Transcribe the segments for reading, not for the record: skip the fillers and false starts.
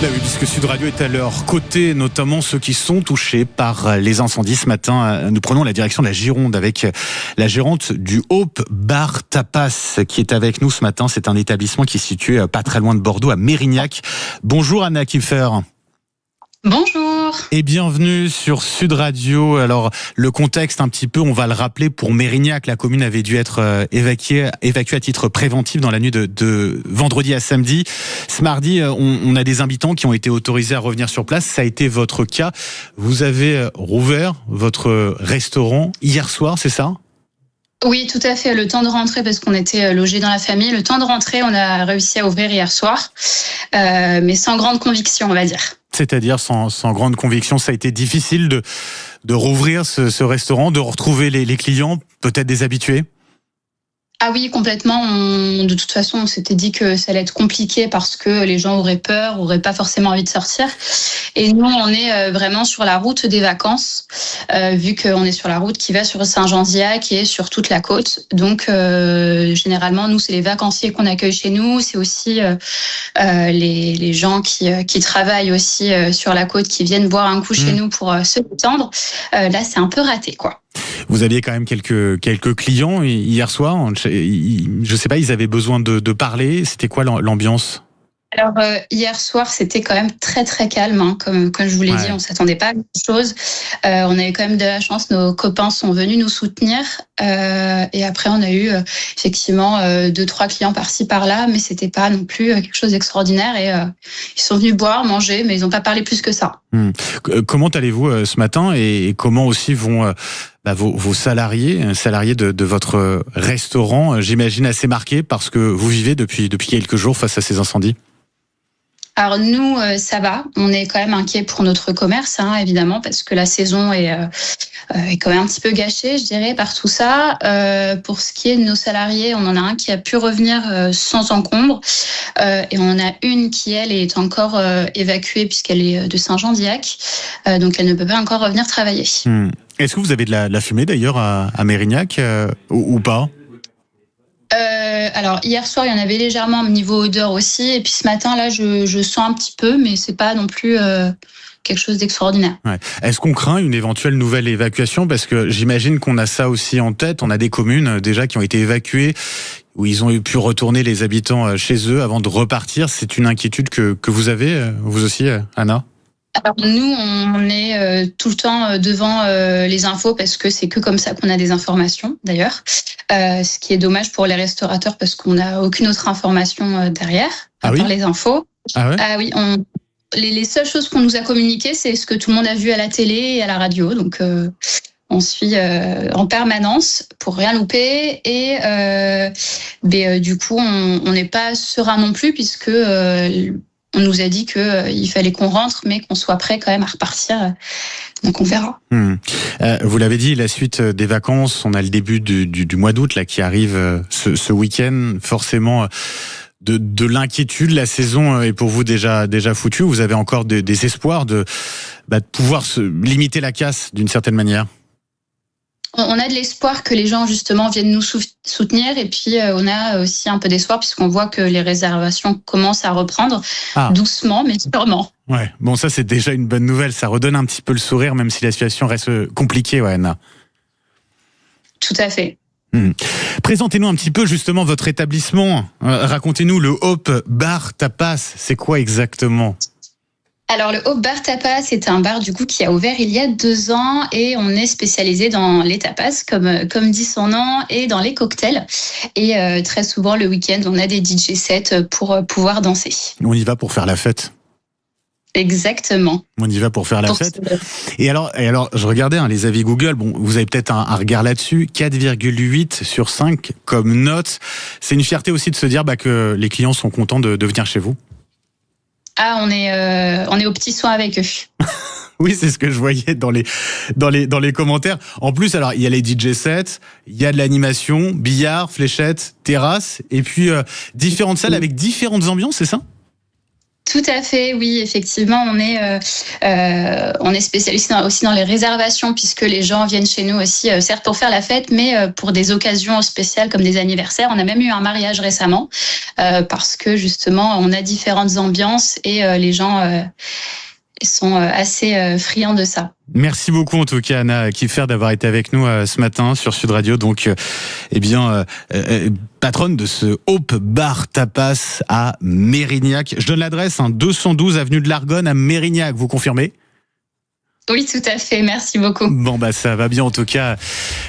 Bah oui, puisque Sud Radio est à leur côté, notamment ceux qui sont touchés par les incendies. Ce matin, nous prenons la direction de la Gironde avec la gérante du Hope Bar Tapas qui est avec nous ce matin. C'est un établissement qui est situé pas très loin de Bordeaux, à Mérignac. Bonjour Anna Kiffer. Bonjour. Et bienvenue sur Sud Radio. Alors, le contexte un petit peu, on va le rappeler, pour Mérignac, la commune avait dû être évacuée à titre préventif dans la nuit de vendredi à samedi. Ce mardi, on a des habitants qui ont été autorisés à revenir sur place. Ça a été votre cas. Vous avez rouvert votre restaurant hier soir, c'est ça ? Oui, tout à fait. Le temps de rentrer, parce qu'on était logés dans la famille, le temps de rentrer, on a réussi à ouvrir hier soir, mais sans grande conviction, on va dire. C'est-à-dire sans grande conviction, ça a été difficile de rouvrir ce restaurant, de retrouver les clients, peut-être des habitués ? Ah oui, complètement. De toute façon, on s'était dit que ça allait être compliqué parce que les gens auraient peur, auraient pas forcément envie de sortir. Et nous, on est vraiment sur la route des vacances, vu qu'on est sur la route qui va sur Saint-Jean-d'Iac et sur toute la côte. Donc, généralement, nous, c'est les vacanciers qu'on accueille chez nous. C'est aussi les gens qui travaillent aussi sur la côte, qui viennent boire un coup chez nous pour se détendre. Là, c'est un peu raté, quoi. Vous aviez quand même quelques clients hier soir. Je sais pas, ils avaient besoin de parler. C'était quoi l'ambiance ? Alors, hier soir, c'était quand même très, très calme. Hein. Comme je vous l'ai dit, on s'attendait pas à grand-chose. On avait quand même de la chance. Nos copains sont venus nous soutenir. Et après, on a eu effectivement 2-3 clients par-ci, par-là. Mais c'était pas non plus quelque chose d'extraordinaire. Et ils sont venus boire, manger, mais ils n'ont pas parlé plus que ça. Comment allez-vous ce matin et comment aussi vont vos salariés de votre restaurant, j'imagine assez marqués parce que vous vivez depuis quelques jours face à ces incendies? Alors nous, ça va. On est quand même inquiet pour notre commerce, hein, évidemment, parce que la saison est quand même un petit peu gâchée, je dirais, par tout ça. Pour ce qui est de nos salariés, on en a un qui a pu revenir sans encombre, et on en a une qui, elle, est encore évacuée puisqu'elle est de Saint-Jean-d'Iac, donc elle ne peut pas encore revenir travailler. Est-ce que vous avez de la fumée d'ailleurs à Mérignac ou pas ? Alors hier soir il y en avait légèrement au niveau odeur aussi, et puis ce matin là je sens un petit peu, mais c'est pas non plus quelque chose d'extraordinaire. Ouais. Est-ce qu'on craint une éventuelle nouvelle évacuation ? Parce que j'imagine qu'on a ça aussi en tête. On a des communes déjà qui ont été évacuées, où ils ont pu retourner les habitants chez eux avant de repartir. C'est une inquiétude que vous avez, vous aussi, Anna ? Alors nous, on est tout le temps devant les infos parce que c'est que comme ça qu'on a des informations d'ailleurs. Ce qui est dommage pour les restaurateurs parce qu'on n'a aucune autre information derrière à part les infos. Ah ouais ? Ah oui, les seules choses qu'on nous a communiquées, c'est ce que tout le monde a vu à la télé et à la radio. Donc on suit en permanence pour rien louper et du coup on n'est pas serein non plus puisque on nous a dit qu'il fallait qu'on rentre, mais qu'on soit prêt quand même à repartir. Donc on verra. Vous l'avez dit, la suite des vacances, on a le début du mois d'août là qui arrive ce week-end. Forcément, de l'inquiétude. La saison est pour vous déjà foutue. Vous avez encore des espoirs de pouvoir limiter la casse d'une certaine manière. On a de l'espoir que les gens justement viennent nous soutenir et puis on a aussi un peu d'espoir puisqu'on voit que les réservations commencent à reprendre doucement mais sûrement. Ouais, bon ça c'est déjà une bonne nouvelle, ça redonne un petit peu le sourire même si la situation reste compliquée, Anna. Tout à fait. Présentez-nous un petit peu justement votre établissement. Racontez-nous le Hope Bar Tapas, c'est quoi exactement ? Alors le Hope Bar Tapas, c'est un bar du coup qui a ouvert il y a 2 ans et on est spécialisé dans les tapas comme dit son nom et dans les cocktails et très souvent le week-end on a des DJ sets pour pouvoir danser. On y va pour faire la fête. Exactement. On y va pour faire la fête. Et alors, je regardais les avis Google. Bon, vous avez peut-être un regard là-dessus. 4,8 sur 5 comme note. C'est une fierté aussi de se dire que les clients sont contents de venir chez vous. Ah, on est aux petits soins avec eux. Oui, c'est ce que je voyais dans les commentaires. En plus, alors il y a les DJ sets, il y a de l'animation, billard, fléchettes, terrasse, et puis différentes salles avec différentes ambiances, c'est ça ? Tout à fait, oui, effectivement, on est spécialiste aussi dans les réservations puisque les gens viennent chez nous aussi, certes pour faire la fête, mais pour des occasions spéciales comme des anniversaires. On a même eu un mariage récemment parce que justement, on a différentes ambiances et les gens sont assez friands de ça. Merci beaucoup en tout cas Anna Kiefer d'avoir été avec nous ce matin sur Sud Radio. Donc patronne de ce Hope Bar Tapas à Mérignac. Je donne l'adresse, 212 avenue de l'Argonne à Mérignac, vous confirmez ? Oui, tout à fait. Merci beaucoup. Bon, ça va bien en tout cas.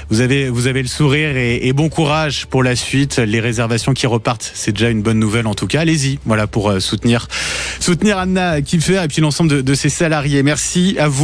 Vous avez le sourire et bon courage pour la suite. Les réservations qui repartent, c'est déjà une bonne nouvelle en tout cas. Allez-y, voilà, pour soutenir Anna Kiefer et puis l'ensemble de ses salariés. Merci à vous.